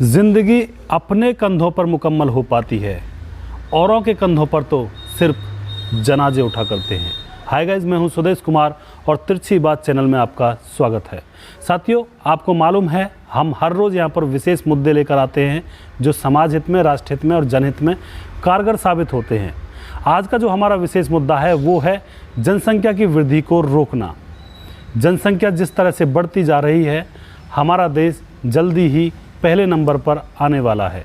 ज़िंदगी अपने कंधों पर मुकम्मल हो पाती है, औरों के कंधों पर तो सिर्फ जनाजे उठा करते हैं। हाय गाइस, मैं हूं सुदेश कुमार और तिरछी बात चैनल में आपका स्वागत है। साथियों, आपको मालूम है हम हर रोज़ यहां पर विशेष मुद्दे लेकर आते हैं जो समाज हित में, राष्ट्र हित में और जनहित में कारगर साबित होते हैं। आज का जो हमारा विशेष मुद्दा है वो है जनसंख्या की वृद्धि को रोकना। जनसंख्या जिस तरह से बढ़ती जा रही है, हमारा देश जल्दी ही पहले नंबर पर आने वाला है।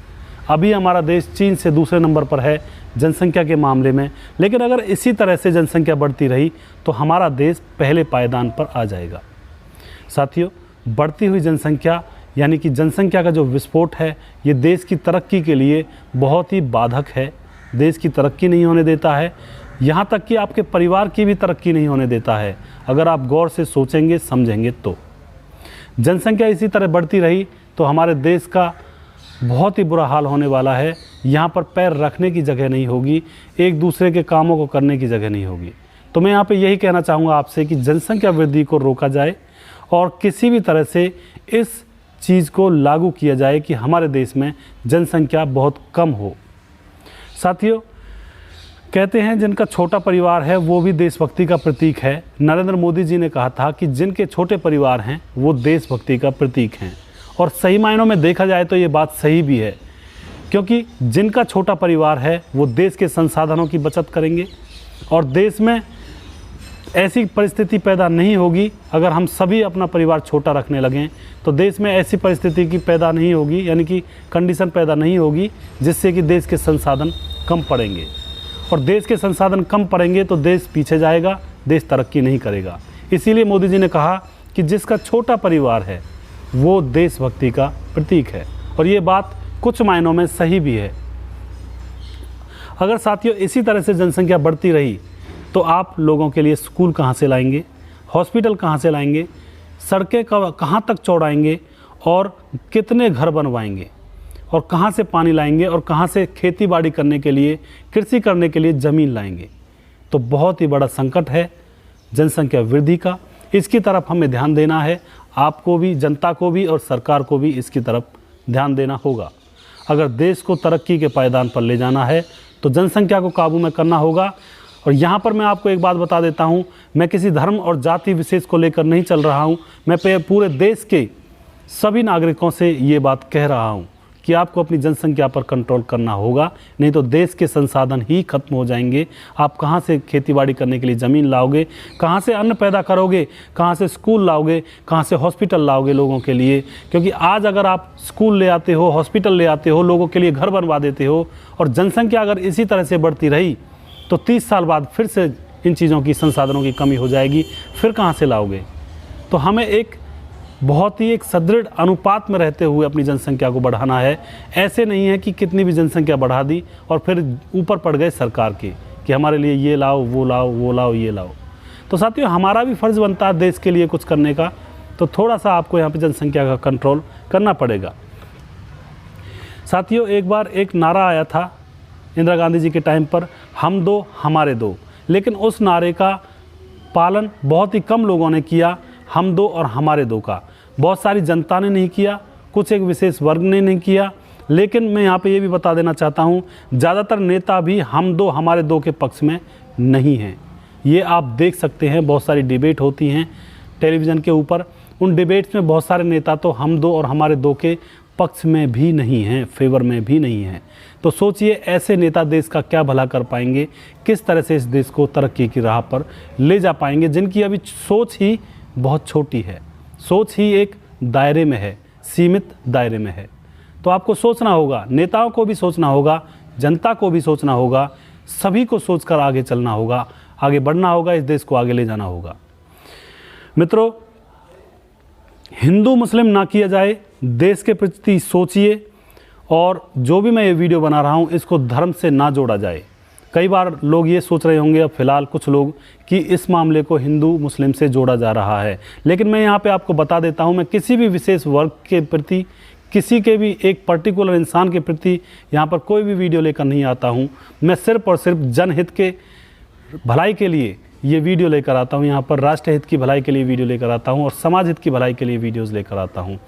अभी हमारा देश चीन से दूसरे नंबर पर है जनसंख्या के मामले में, लेकिन अगर इसी तरह से जनसंख्या बढ़ती रही तो हमारा देश पहले पायदान पर आ जाएगा। साथियों, बढ़ती हुई जनसंख्या यानी कि जनसंख्या का जो विस्फोट है, ये देश की तरक्की के लिए बहुत ही बाधक है। देश की तरक्की नहीं होने देता है, यहाँ तक कि आपके परिवार की भी तरक्की नहीं होने देता है, अगर आप गौर से सोचेंगे समझेंगे तो। जनसंख्या इसी तरह बढ़ती रही तो हमारे देश का बहुत ही बुरा हाल होने वाला है। यहाँ पर पैर रखने की जगह नहीं होगी, एक दूसरे के कामों को करने की जगह नहीं होगी। तो मैं यहाँ पे यही कहना चाहूँगा आपसे कि जनसंख्या वृद्धि को रोका जाए और किसी भी तरह से इस चीज़ को लागू किया जाए कि हमारे देश में जनसंख्या बहुत कम हो। साथियों, कहते हैं जिनका छोटा परिवार है वो भी देशभक्ति का प्रतीक है। नरेंद्र मोदी जी ने कहा था कि जिनके छोटे परिवार हैं वो देशभक्ति का प्रतीक हैं, और सही मायनों में देखा जाए तो ये बात सही भी है, क्योंकि जिनका छोटा परिवार है वो देश के संसाधनों की बचत करेंगे और देश में ऐसी परिस्थिति पैदा नहीं होगी। अगर हम सभी अपना परिवार छोटा रखने लगें तो देश में ऐसी परिस्थिति की पैदा नहीं होगी, यानी कि कंडीशन पैदा नहीं होगी जिससे कि देश के संसाधन कम पड़ेंगे, और देश के संसाधन कम पड़ेंगे तो देश पीछे जाएगा, देश तरक्की नहीं करेगा। इसीलिए मोदी जी ने कहा कि जिसका छोटा परिवार है वो देशभक्ति का प्रतीक है, और ये बात कुछ मायनों में सही भी है। अगर साथियों इसी तरह से जनसंख्या बढ़ती रही तो आप लोगों के लिए स्कूल कहाँ से लाएंगे, हॉस्पिटल कहाँ से लाएंगे, सड़कें कहाँ तक चौड़ाएंगे और कितने घर बनवाएंगे, और कहाँ से पानी लाएंगे, और कहाँ से खेती बाड़ी करने के लिए, कृषि करने के लिए ज़मीन लाएंगे। तो बहुत ही बड़ा संकट है जनसंख्या वृद्धि का। इसकी तरफ हमें ध्यान देना है, आपको भी, जनता को भी और सरकार को भी इसकी तरफ ध्यान देना होगा। अगर देश को तरक्की के पायदान पर ले जाना है तो जनसंख्या को काबू में करना होगा। और यहाँ पर मैं आपको एक बात बता देता हूँ, मैं किसी धर्म और जाति विशेष को लेकर नहीं चल रहा हूँ, मैं पूरे देश के सभी नागरिकों से ये बात कह रहा हूँ कि आपको अपनी जनसंख्या पर कंट्रोल करना होगा, नहीं तो देश के संसाधन ही खत्म हो जाएंगे। आप कहाँ से खेतीबाड़ी करने के लिए ज़मीन लाओगे, कहाँ से अन्न पैदा करोगे, कहाँ से स्कूल लाओगे, कहाँ से हॉस्पिटल लाओगे लोगों के लिए? क्योंकि आज अगर आप स्कूल ले आते हो, हॉस्पिटल ले आते हो, लोगों के लिए घर बनवा देते हो, और जनसंख्या अगर इसी तरह से बढ़ती रही तो 30 साल बाद फिर से इन चीज़ों की, संसाधनों की कमी हो जाएगी, फिर कहाँ से लाओगे? तो हमें एक बहुत ही एक सदृढ़ अनुपात में रहते हुए अपनी जनसंख्या को बढ़ाना है। ऐसे नहीं है कि कितनी भी जनसंख्या बढ़ा दी और फिर ऊपर पड़ गए सरकार के कि हमारे लिए ये लाओ, वो लाओ, वो लाओ, ये लाओ। तो साथियों, हमारा भी फ़र्ज़ बनता है देश के लिए कुछ करने का, तो थोड़ा सा आपको यहाँ पे जनसंख्या का कंट्रोल करना पड़ेगा। साथियों, एक बार एक नारा आया था इंदिरा गांधी जी के टाइम पर, हम दो हमारे दो, लेकिन उस नारे का पालन बहुत ही कम लोगों ने किया, हम दो और हमारे दो का। बहुत सारी जनता ने नहीं किया, कुछ एक विशेष वर्ग ने नहीं किया। लेकिन मैं यहाँ पे ये भी बता देना चाहता हूँ, ज़्यादातर नेता भी हम दो हमारे दो के पक्ष में नहीं हैं। ये आप देख सकते हैं, बहुत सारी डिबेट होती हैं टेलीविज़न के ऊपर, उन डिबेट्स में बहुत सारे नेता तो हम दो और हमारे दो के पक्ष में भी नहीं हैं, फेवर में भी नहीं हैं। तो सोचिए ऐसे नेता देश का क्या भला कर पाएंगे, किस तरह से इस देश को तरक्की की राह पर ले जा पाएंगे, जिनकी अभी सोच ही बहुत छोटी है, सोच ही एक दायरे में है, सीमित दायरे में है। तो आपको सोचना होगा, नेताओं को भी सोचना होगा, जनता को भी सोचना होगा, सभी को सोचकर आगे चलना होगा, आगे बढ़ना होगा, इस देश को आगे ले जाना होगा। मित्रों, हिंदू मुस्लिम ना किया जाए, देश के प्रति सोचिए, और जो भी मैं ये वीडियो बना रहा हूँ इसको धर्म से ना जोड़ा जाए। कई बार लोग ये सोच रहे होंगे, अब फ़िलहाल कुछ लोग, कि इस मामले को हिंदू मुस्लिम से जोड़ा जा रहा है, लेकिन मैं यहाँ पे आपको बता देता हूँ, मैं किसी भी विशेष वर्ग के प्रति, किसी के भी एक पर्टिकुलर इंसान के प्रति यहाँ पर कोई भी वीडियो लेकर नहीं आता हूँ। मैं सिर्फ़ और सिर्फ जनहित के भलाई के लिए ये वीडियो लेकर आता हूँ, यहाँ पर राष्ट्र हित की भलाई के लिए वीडियो लेकर आता हूँ और समाज हित की भलाई के लिए वीडियोज़ लेकर आता हूँ।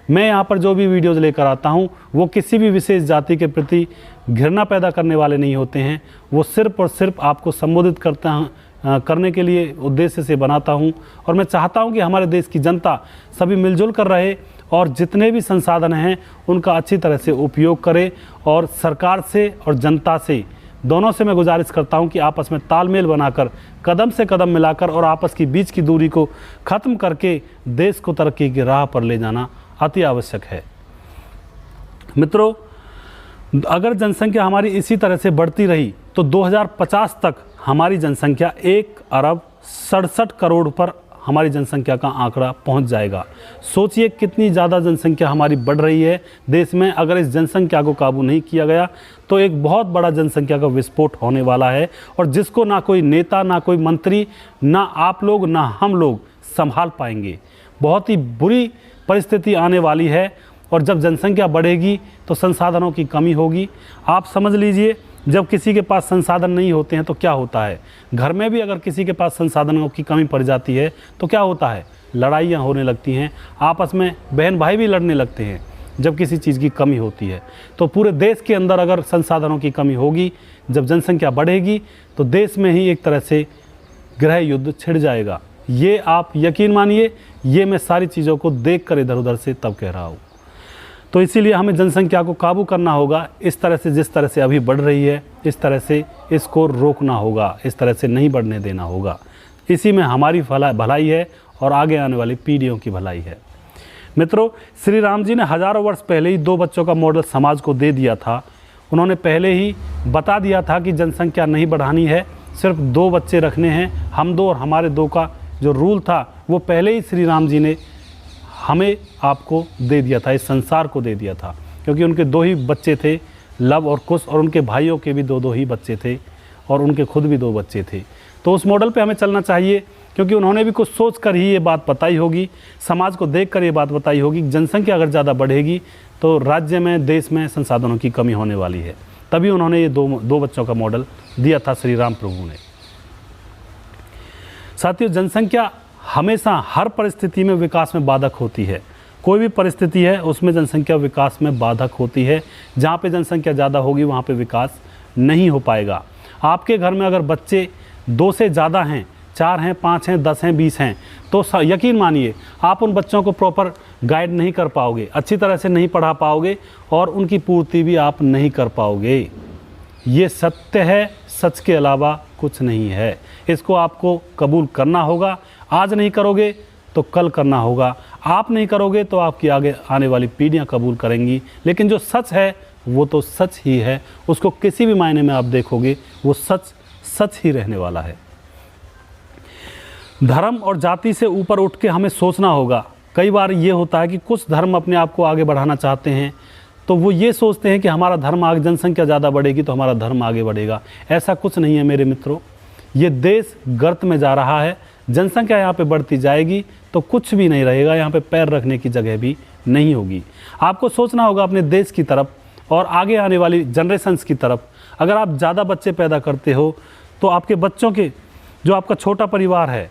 मैं यहाँ पर जो भी वीडियोज़ लेकर आता हूँ वो किसी भी विशेष जाति के प्रति घृणा पैदा करने वाले नहीं होते हैं। वो सिर्फ़ और सिर्फ आपको संबोधित करने के लिए उद्देश्य से बनाता हूँ। और मैं चाहता हूँ कि हमारे देश की जनता सभी मिलजुल कर रहे और जितने भी संसाधन हैं उनका अच्छी तरह से उपयोग करे। और सरकार से और जनता से दोनों से मैं गुजारिश करता हूं कि आपस में तालमेल बनाकर कदम से कदम मिलाकर और आपस की बीच की दूरी को ख़त्म करके देश को तरक्की की राह पर ले जाना अति आवश्यक है। मित्रों, अगर जनसंख्या हमारी इसी तरह से बढ़ती रही तो 2050 तक हमारी जनसंख्या 1,67 करोड़ पर हमारी जनसंख्या का आंकड़ा पहुंच जाएगा। सोचिए कितनी ज़्यादा जनसंख्या हमारी बढ़ रही है देश में। अगर इस जनसंख्या को काबू नहीं किया गया तो एक बहुत बड़ा जनसंख्या का विस्फोट होने वाला है, और जिसको ना कोई नेता, ना कोई मंत्री, ना आप लोग, ना हम लोग संभाल पाएंगे। बहुत ही बुरी परिस्थिति आने वाली है। और जब जनसंख्या बढ़ेगी तो संसाधनों की कमी होगी। आप समझ लीजिए, जब किसी के पास संसाधन नहीं होते हैं तो क्या होता है। घर में भी अगर किसी के पास संसाधनों की कमी पड़ जाती है तो क्या होता है, लड़ाइयाँ होने लगती हैं, आपस में बहन भाई भी लड़ने लगते हैं जब किसी चीज़ की कमी होती है। तो पूरे देश के अंदर अगर संसाधनों की कमी होगी, जब जनसंख्या बढ़ेगी तो देश में ही एक तरह से गृह युद्ध छिड़ जाएगा। ये आप यकीन मानिए, ये मैं सारी चीज़ों को देख कर इधर उधर से तब कह रहा हूँ। तो इसीलिए हमें जनसंख्या को काबू करना होगा। इस तरह से, जिस तरह से अभी बढ़ रही है, इस तरह से इसको रोकना होगा, इस तरह से नहीं बढ़ने देना होगा। इसी में हमारी भलाई है और आगे आने वाली पीढ़ियों की भलाई है। मित्रों, श्री राम जी ने हज़ारों वर्ष पहले ही 2 बच्चों का मॉडल समाज को दे दिया था। उन्होंने पहले ही बता दिया था कि जनसंख्या नहीं बढ़ानी है, सिर्फ 2 बच्चे रखने हैं। हम 2 और हमारे 2 का जो रूल था वो पहले ही श्री राम जी ने हमें आपको दे दिया था, इस संसार को दे दिया था। क्योंकि उनके 2 ही बच्चे थे, लव और कुश, और उनके भाइयों के भी 2-2 ही बच्चे थे, और उनके खुद भी 2 बच्चे थे। तो उस मॉडल पे हमें चलना चाहिए, क्योंकि उन्होंने भी कुछ सोच कर ही ये बात बताई होगी, समाज को देख कर ये बात बताई होगी। जनसंख्या अगर ज़्यादा बढ़ेगी तो राज्य में, देश में संसाधनों की कमी होने वाली है। तभी उन्होंने ये 2 बच्चों का मॉडल दिया था श्री राम प्रभु ने। साथियों, जनसंख्या हमेशा हर परिस्थिति में विकास में बाधक होती है। कोई भी परिस्थिति है उसमें जनसंख्या विकास में बाधक होती है। जहाँ पे जनसंख्या ज़्यादा होगी वहाँ पे विकास नहीं हो पाएगा। आपके घर में अगर बच्चे 2 से ज़्यादा हैं, 4 हैं, 5 हैं, 10 हैं, 20 हैं, तो यकीन मानिए आप उन बच्चों को प्रॉपर गाइड नहीं कर पाओगे, अच्छी तरह से नहीं पढ़ा पाओगे, और उनकी पूर्ति भी आप नहीं कर पाओगे। ये सत्य है, सच के अलावा कुछ नहीं है। इसको आपको कबूल करना होगा। आज नहीं करोगे तो कल करना होगा। आप नहीं करोगे तो आपकी आगे आने वाली पीढ़ियां कबूल करेंगी। लेकिन जो सच है वो तो सच ही है, उसको किसी भी मायने में आप देखोगे वो सच सच ही रहने वाला है। धर्म और जाति से ऊपर उठ के हमें सोचना होगा। कई बार ये होता है कि कुछ धर्म अपने आप को आगे बढ़ाना चाहते हैं, तो वो ये सोचते हैं कि हमारा धर्म आगे, जनसंख्या ज़्यादा बढ़ेगी तो हमारा धर्म आगे बढ़ेगा। ऐसा कुछ नहीं है मेरे मित्रों। ये देश गर्त में जा रहा है। जनसंख्या यहाँ पे बढ़ती जाएगी तो कुछ भी नहीं रहेगा, यहाँ पे पैर रखने की जगह भी नहीं होगी। आपको सोचना होगा अपने देश की तरफ और आगे आने वाली जनरेशन्स की तरफ। अगर आप ज़्यादा बच्चे पैदा करते हो तो आपके बच्चों के, जो आपका छोटा परिवार है,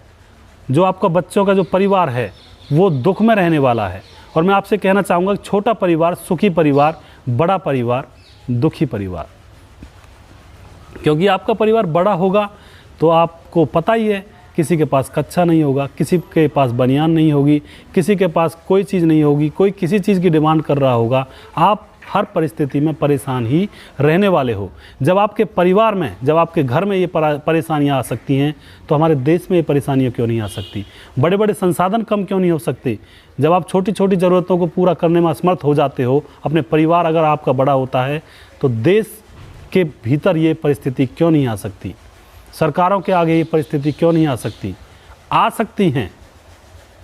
जो आपका बच्चों का जो परिवार है वो दुख में रहने वाला है। और मैं आपसे कहना चाहूँगा कि छोटा परिवार सुखी परिवार, बड़ा परिवार दुखी परिवार। क्योंकि आपका परिवार बड़ा होगा तो आपको पता ही है, किसी के पास कच्छा नहीं होगा, किसी के पास बनियान नहीं होगी, किसी के पास कोई चीज़ नहीं होगी, कोई किसी चीज़ की डिमांड कर रहा होगा। आप हर परिस्थिति में परेशान ही रहने वाले हो। जब आपके परिवार में, जब आपके घर में ये परेशानियां आ सकती हैं तो हमारे देश में ये परेशानियां क्यों नहीं आ सकती? बड़े बड़े संसाधन कम क्यों नहीं हो सकते? जब आप छोटी छोटी ज़रूरतों को पूरा करने में असमर्थ हो जाते हो, अपने परिवार अगर आपका बड़ा होता है, तो देश के भीतर ये परिस्थिति क्यों नहीं आ सकती? सरकारों के आगे ये परिस्थिति क्यों नहीं आ सकती? आ सकती हैं।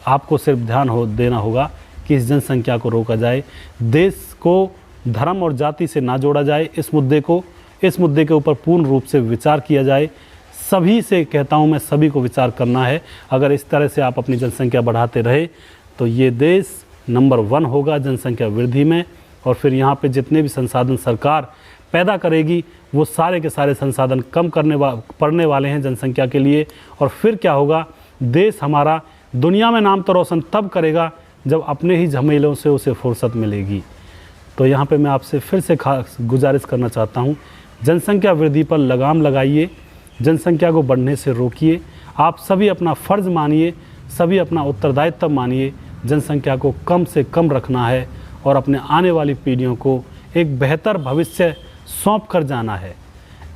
आपको सिर्फ ध्यान देना होगा कि इस जनसंख्या को रोका जाए, देश को धर्म और जाति से ना जोड़ा जाए। इस मुद्दे के ऊपर पूर्ण रूप से विचार किया जाए। सभी से कहता हूँ मैं, सभी को विचार करना है। अगर इस तरह से आप अपनी जनसंख्या बढ़ाते रहे तो ये देश नंबर 1 होगा जनसंख्या वृद्धि में। और फिर यहाँ पे जितने भी संसाधन सरकार पैदा करेगी वो सारे के सारे संसाधन कम पड़ने वाले हैं जनसंख्या के लिए। और फिर क्या होगा, देश हमारा दुनिया में नाम तो रोशन तब करेगा जब अपने ही झमेलों से उसे फुर्सत मिलेगी। तो यहाँ पे मैं आपसे फिर से खास गुजारिश करना चाहता हूँ, जनसंख्या वृद्धि पर लगाम लगाइए, जनसंख्या को बढ़ने से रोकिए। आप सभी अपना फ़र्ज़ मानिए, सभी अपना उत्तरदायित्व मानिए, जनसंख्या को कम से कम रखना है और अपने आने वाली पीढ़ियों को एक बेहतर भविष्य सौंप कर जाना है।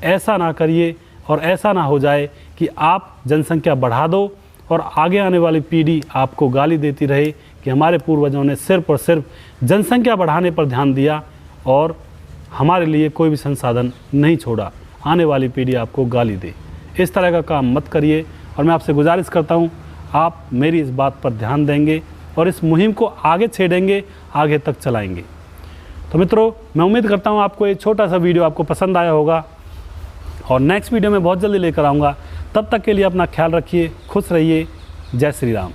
ऐसा ना करिए और ऐसा ना हो जाए कि आप जनसंख्या बढ़ा दो और आगे आने वाली पीढ़ी आपको गाली देती रहे कि हमारे पूर्वजों ने सिर्फ और सिर्फ जनसंख्या बढ़ाने पर ध्यान दिया और हमारे लिए कोई भी संसाधन नहीं छोड़ा, आने वाली पीढ़ी आपको गाली दे। इस तरह का काम मत करिए और मैं आपसे गुजारिश करता हूँ आप मेरी इस बात पर ध्यान देंगे और इस मुहिम को आगे छेड़ेंगे, आगे तक चलाएंगे। तो मित्रों, मैं उम्मीद करता हूँ आपको ये छोटा सा वीडियो आपको पसंद आया होगा और नेक्स्ट वीडियो में बहुत जल्दी लेकर आऊँगा। तब तक के लिए अपना ख्याल रखिए, खुश रहिए। जय श्री राम।